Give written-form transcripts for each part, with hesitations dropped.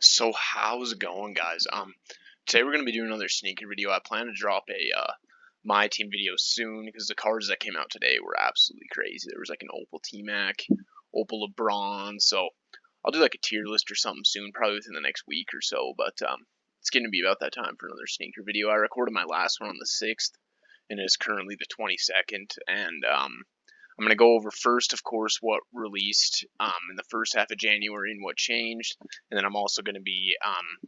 So how's it going, guys? Today we're gonna be doing another sneaker video. I plan to drop a my team video soon because the cards that came out today were absolutely crazy. There was like an Opal T-Mac, Opal LeBron. So I'll do like a tier list or something soon, probably within the next week or so. But it's gonna be about that time for another sneaker video. I recorded my last one on the 6th, and it is currently the 22nd, and I'm going to go over first, of course, what released in the first half of January and what changed. And then I'm also going to be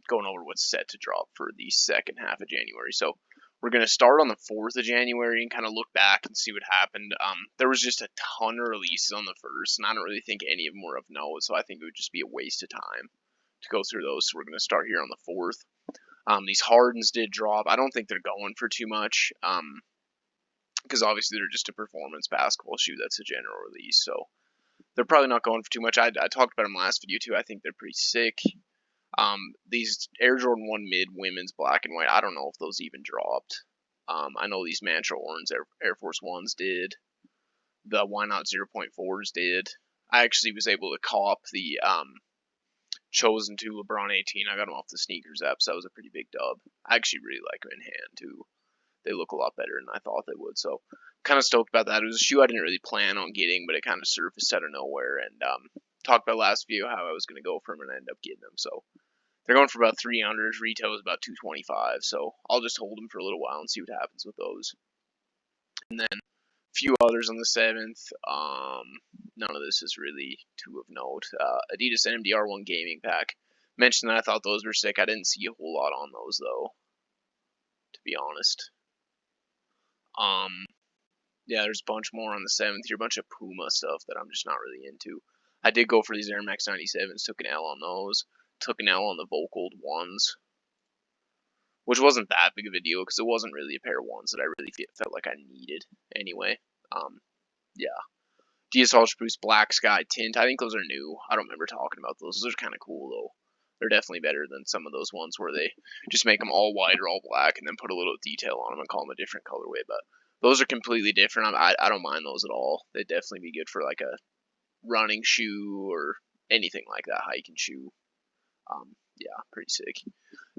going over what's set to drop for the second half of January. So we're going to start on the 4th of January and kind of look back and see what happened. There was just a ton of releases on the 1st, and I don't really think any of them were of note. So I think it would just be a waste of time to go through those. So we're going to start here on the 4th. These Hardens did drop. I don't think they're going for too much. Because obviously they're just a performance basketball shoe that's a general release, so they're probably not going for too much. I talked about them last video too. I think they're pretty sick. These Air Jordan 1 mid women's black and white, I don't know if those even dropped. I know these Mantra Orange Air Force Ones did. The Why Not 0.4s did. I actually was able to cop the Chosen 2 LeBron 18. I got them off the sneakers app, so that was a pretty big dub. I actually really like them in hand too. They look a lot better than I thought they would. So kind of stoked about that. It was a shoe I didn't really plan on getting, but it kind of surfaced out of nowhere. And talked about last video how I was going to go for them, and I ended up getting them. So they're going for about 300. Retail is about 225. So I'll just hold them for a little while and see what happens with those. And then a few others on the 7th. None of this is really too of note. Adidas NMDR1 Gaming Pack. Mentioned that I thought those were sick. I didn't see a whole lot on those though, to be honest. Yeah, there's a bunch more on the 7th here, a bunch of Puma stuff that I'm just not really into. I did go for these Air Max 97s, took an L on those, took an L on the Vocal ones, which wasn't that big of a deal because it wasn't really a pair of ones that I really felt like I needed anyway. Yeah. DS Ultra Boost Black Sky Tint, I think those are new. I don't remember talking about those. Those are kind of cool though. They're definitely better than some of those ones where they just make them all white or all black and then put a little detail on them and call them a different colorway. But those are completely different. I don't mind those at all. They'd definitely be good for like a running shoe or anything like that, hiking shoe. Yeah, pretty sick.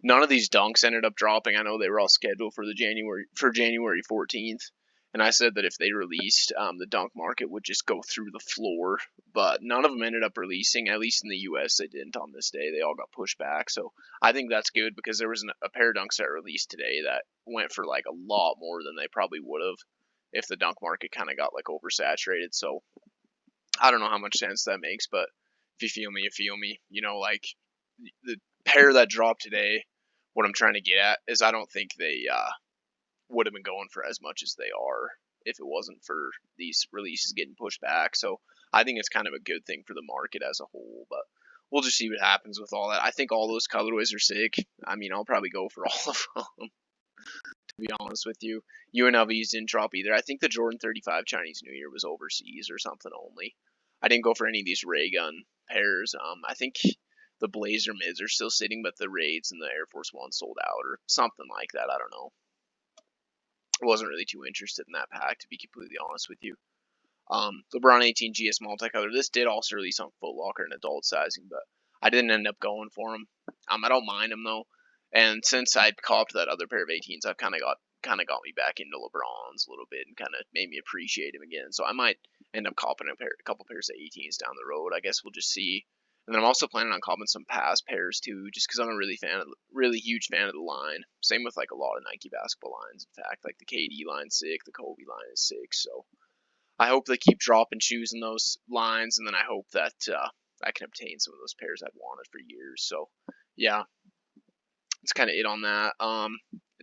None of these dunks ended up dropping. I know they were all scheduled for January 14th, and I said that if they released, the dunk market would just go through the floor. But none of them ended up releasing. At least in the U.S., they didn't on this day. They all got pushed back. So I think that's good because there was a pair of dunks that released today that went for like a lot more than they probably would have if the dunk market kind of got like oversaturated. So I don't know how much sense that makes, but if you feel me, you feel me. You know, like the pair that dropped today, what I'm trying to get at is I don't think they would have been going for as much as they are if it wasn't for these releases getting pushed back. So I think it's kind of a good thing for the market as a whole, but we'll just see what happens with all that. I think all those colorways are sick. I mean, I'll probably go for all of them, to be honest with you. UNLVs didn't drop either. I think the Jordan 35 Chinese New Year was overseas or something only. I didn't go for any of these Ray Gun pairs. I think the Blazer mids are still sitting, but the Raids and the Air Force One sold out or something like that. I don't know. I wasn't really too interested in that pack, to be completely honest with you. LeBron 18 GS multicolor. This did also release on Foot Locker in adult sizing, but I didn't end up going for them. I don't mind them though, and since I copped that other pair of 18s, I've kind of got me back into LeBrons a little bit and kind of made me appreciate him again. So I might end up copping a couple pairs of 18s down the road. I guess we'll just see. And then I'm also planning on copping some pass pairs too, just because I'm a really huge fan of the line. Same with like a lot of Nike basketball lines. In fact, like the KD line's sick, the Kobe line is sick. So I hope they keep dropping shoes in those lines, and then I hope that I can obtain some of those pairs I've wanted for years. So, yeah, that's kind of it on that. I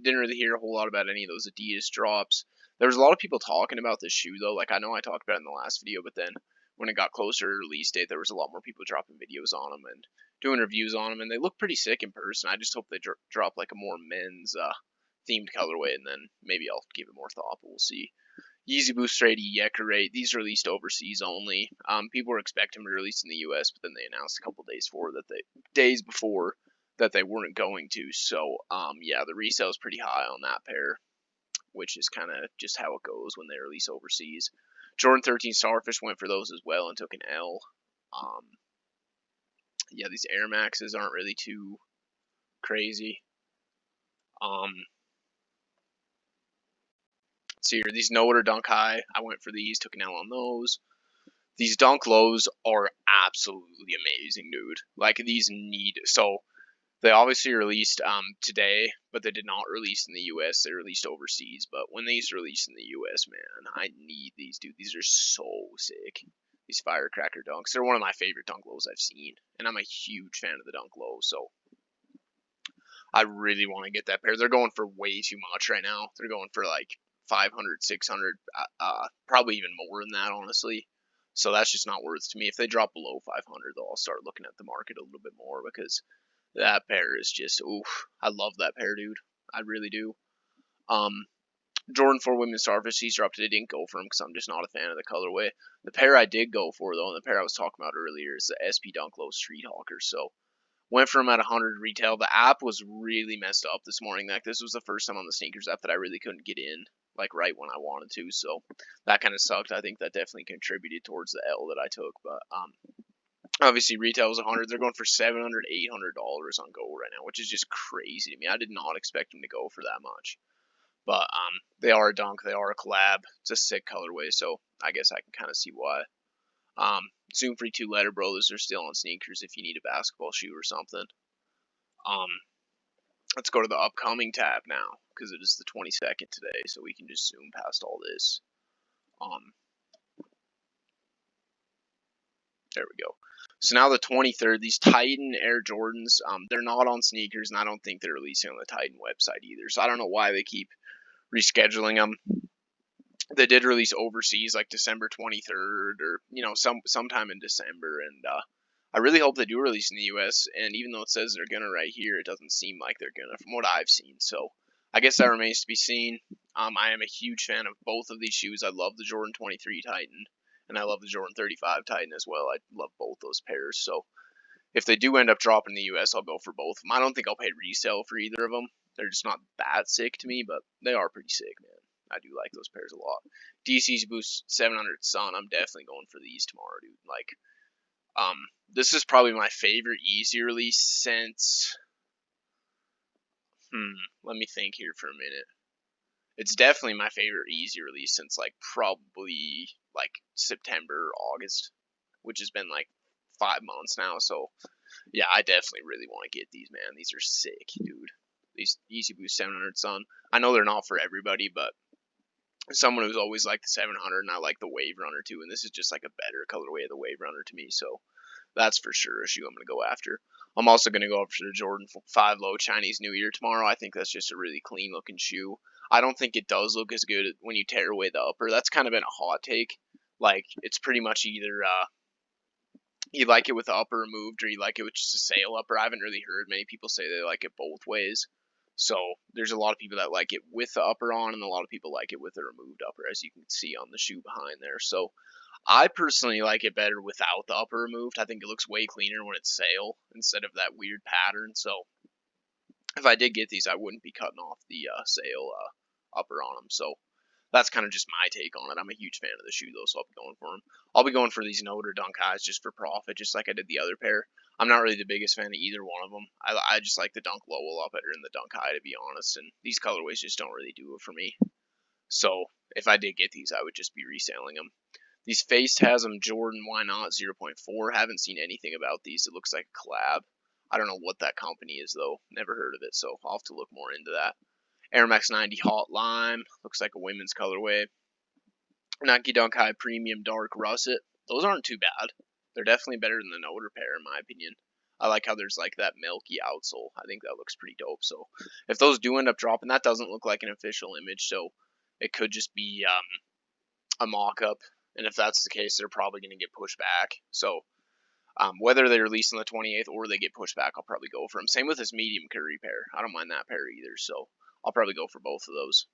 didn't really hear a whole lot about any of those Adidas drops. There was a lot of people talking about this shoe though. Like I know I talked about it in the last video, but then when it got closer to release date, there was a lot more people dropping videos on them and doing reviews on them, and they look pretty sick in person. I just hope they drop like a more men's themed colorway, and then maybe I'll give it more thought. But we'll see. Yeezy Boost 80 Yekker these are released overseas only. People were expecting them to release in the U.S., but then they announced a couple days before that they weren't going to. So yeah, the resale is pretty high on that pair, which is kind of just how it goes when they release overseas. Jordan 13 Starfish went for those as well and took an L. Yeah, these Air Maxes aren't really too crazy. So here, these No Order Dunk High, I went for these, took an L on those. These Dunk Lows are absolutely amazing, dude. Like, these need, so they obviously released today, but they did not release in the US. They released overseas. But when these release in the US, man, I need these, dude. These are so sick. These Firecracker Dunks. They're one of my favorite Dunk Lows I've seen. And I'm a huge fan of the Dunk Low, so I really want to get that pair. They're going for way too much right now. They're going for like 500, 600, probably even more than that, honestly. So that's just not worth to me. If they drop below 500, though, I'll start looking at the market a little bit more because that pair is just, oof. I love that pair, dude. I really do. Jordan 4 Women's Starfish, these dropped. I didn't go for them because I'm just not a fan of the colorway. The pair I did go for, though, and the pair I was talking about earlier is the SP Dunk Low Street Hawkers. So went for them at 100 retail. The app was really messed up this morning. Like, this was the first time on the sneakers app that I really couldn't get in, like, right when I wanted to. So that kind of sucked. I think that definitely contributed towards the L that I took. But obviously retail was 100. They're going for $700, $800 on Go right now, which is just crazy to me. I did not expect them to go for that much. But they are a dunk. They are a collab. It's a sick colorway, so I guess I can kind of see why. Zoom Free 2 Letter Brothers are still on sneakers if you need a basketball shoe or something. Let's go to the upcoming tab now because it is the 22nd today, so we can just zoom past all this. There we go. So now the 23rd, these Titan Air Jordans, they're not on sneakers, and I don't think they're releasing on the Titan website either. So I don't know why they keep rescheduling them. They did release overseas like December 23rd or sometime in December, and I really hope they do release in the US. And even though it says they're gonna right here, it doesn't seem like they're gonna from what I've seen. So I guess that remains to be seen. I am a huge fan of both of these shoes. I love the Jordan 23 Titan and I love the Jordan 35 Titan as well. I love both those pairs. So if they do end up dropping in the US, I'll go for both of them. I don't think I'll pay resale for either of them. They're just not that sick to me, but they are pretty sick, man. I do like those pairs a lot. DC's Boost 700 Sun, I'm definitely going for these tomorrow, dude. Like, this is probably my favorite Easy release since, let me think here for a minute. It's definitely my favorite Easy release since, like, probably, like, September, August, which has been, like, 5 months now, so, yeah, I definitely really want to get these, man. These are sick, dude. These Easy Boost 700 Sun. I know they're not for everybody, but someone who's always liked the 700, and I like the Wave Runner too, and this is just like a better colorway of the Wave Runner to me, so that's for sure a shoe I'm going to go after. I'm also going to go after the Jordan 5 Low Chinese New Year tomorrow. I think that's just a really clean looking shoe. I don't think it does look as good when you tear away the upper. That's kind of been a hot take. Like, it's pretty much either you like it with the upper removed or you like it with just a sail upper. I haven't really heard many people say they like it both ways. So there's a lot of people that like it with the upper on and a lot of people like it with the removed upper, as you can see on the shoe behind there. So I personally like it better without the upper removed. I think it looks way cleaner when it's sail instead of that weird pattern. So if I did get these, I wouldn't be cutting off the sail upper on them. So that's kind of just my take on it. I'm a huge fan of the shoe though, so I'll be going for them. I'll be going for these No Order Dunk Highs just for profit, just like I did the other pair. I'm not really the biggest fan of either one of them. I just like the Dunk Low a lot better than the Dunk High, to be honest, and these colorways just don't really do it for me. So if I did get these, I would just be reselling them. These Face Tasm Jordan Why Not 0.4. Haven't seen anything about these. It looks like a collab. I don't know what that company is though. Never heard of it, so I'll have to look more into that. Air Max 90 Hot Lime. Looks like a women's colorway. Nike Dunk High Premium Dark Russet. Those aren't too bad. They're definitely better than the No Order pair in my opinion. I like how there's like that milky outsole. I think that looks pretty dope. So if those do end up dropping, that doesn't look like an official image. So it could just be a mock-up. And if that's the case, they're probably going to get pushed back. So whether they release on the 28th or they get pushed back, I'll probably go for them. Same with this medium Curry pair. I don't mind that pair either. So I'll probably go for both of those.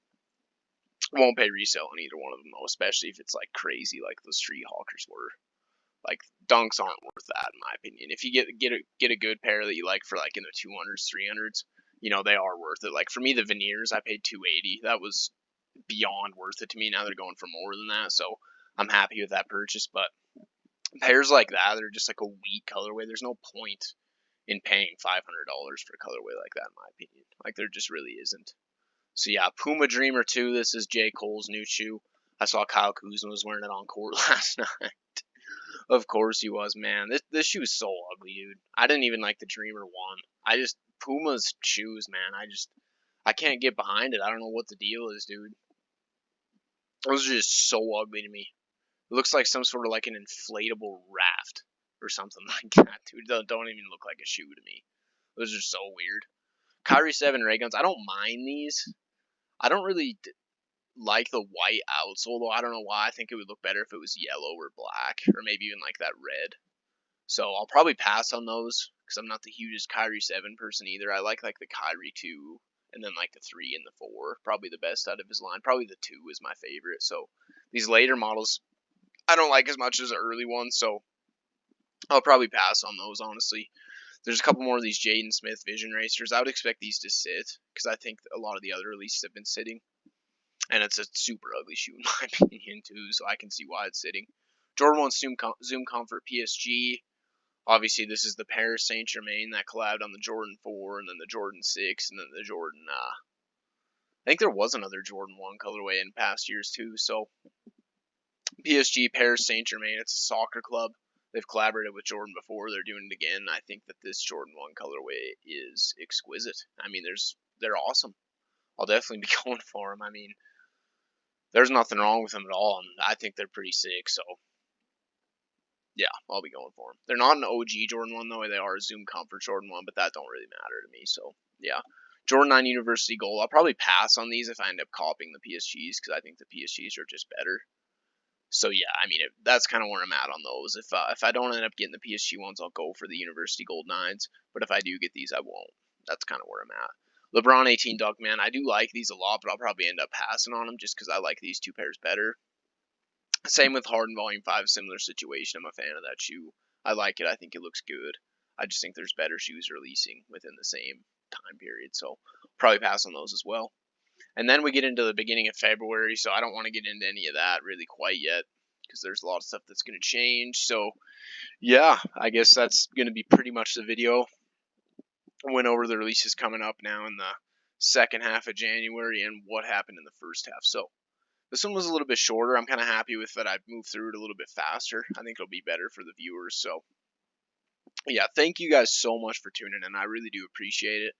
Won't pay resale on either one of them though, especially if it's like crazy like those Street Hawkers were. Like dunks aren't worth that in my opinion. If you get a good pair that you like for like in the 200s, 300s, they are worth it. Like for me, the Veneers I paid $280. That was beyond worth it to me. Now they're going for more than that, so I'm happy with that purchase. But Pairs like that, they're just like a weak colorway. There's no point in paying $500 for a colorway like that, in my opinion. Like, there just really isn't. So yeah, Puma Dreamer 2. This is J. Cole's new shoe. I saw Kyle Kuzma was wearing it on court last night. Of course he was, man. This shoe is so ugly, dude. I didn't even like the Dreamer 1. Puma's shoes, man. I can't get behind it. I don't know what the deal is, dude. Those are just so ugly to me. It looks like some sort of like an inflatable raft or something like that, dude. Don't even look like a shoe to me. Those are so weird. Kyrie 7 ray guns. I don't mind these. I don't really like the white outsole, though. I don't know why. I think it would look better if it was yellow or black, or maybe even like that red. So I'll probably pass on those because I'm not the hugest Kyrie 7 person either. I like the Kyrie 2 and then like the 3 and the 4. Probably the best out of his line. Probably the 2 is my favorite. So these later models I don't like as much as the early ones, so I'll probably pass on those, honestly. There's a couple more of these Jaden Smith Vision Racers. I would expect these to sit because I think a lot of the other releases have been sitting. And it's a super ugly shoe in my opinion too, so I can see why it's sitting. Jordan 1 Zoom Comfort PSG. Obviously, this is the Paris Saint Germain that collabed on the Jordan 4, and then the Jordan 6, and then the Jordan. I think there was another Jordan 1 colorway in past years too. So PSG Paris Saint Germain. It's a soccer club. They've collaborated with Jordan before. They're doing it again. I think that this Jordan 1 colorway is exquisite. I mean, they're awesome. I'll definitely be going for them. I mean, there's nothing wrong with them at all, and I think they're pretty sick. So yeah, I'll be going for them. They're not an OG Jordan 1 though. They are a Zoom Comfort Jordan 1, but that don't really matter to me. So yeah, Jordan 9 University Gold. I'll probably pass on these if I end up copying the PSGs because I think the PSGs are just better. So yeah, I mean that's kind of where I'm at on those. If I don't end up getting the PSG ones, I'll go for the University Gold 9s. But if I do get these, I won't. That's kind of where I'm at. LeBron 18 Dunk, man, I do like these a lot, but I'll probably end up passing on them just because I like these two pairs better. Same with Harden Volume 5, similar situation. I'm a fan of that shoe. I like it. I think it looks good. I just think there's better shoes releasing within the same time period. So probably pass on those as well. And then we get into the beginning of February, so I don't want to get into any of that really quite yet because there's a lot of stuff that's going to change. So yeah, I guess that's going to be pretty much the video. I went over the releases coming up now in the second half of January and what happened in the first half. So this one was a little bit shorter. I'm kind of happy with that. I've moved through it a little bit faster. I think it'll be better for the viewers. So yeah, thank you guys so much for tuning in. I really do appreciate it.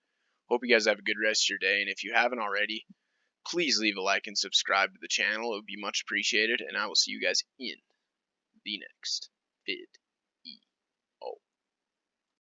Hope you guys have a good rest of your day. And if you haven't already, please leave a like and subscribe to the channel. It would be much appreciated. And I will see you guys in the next vid.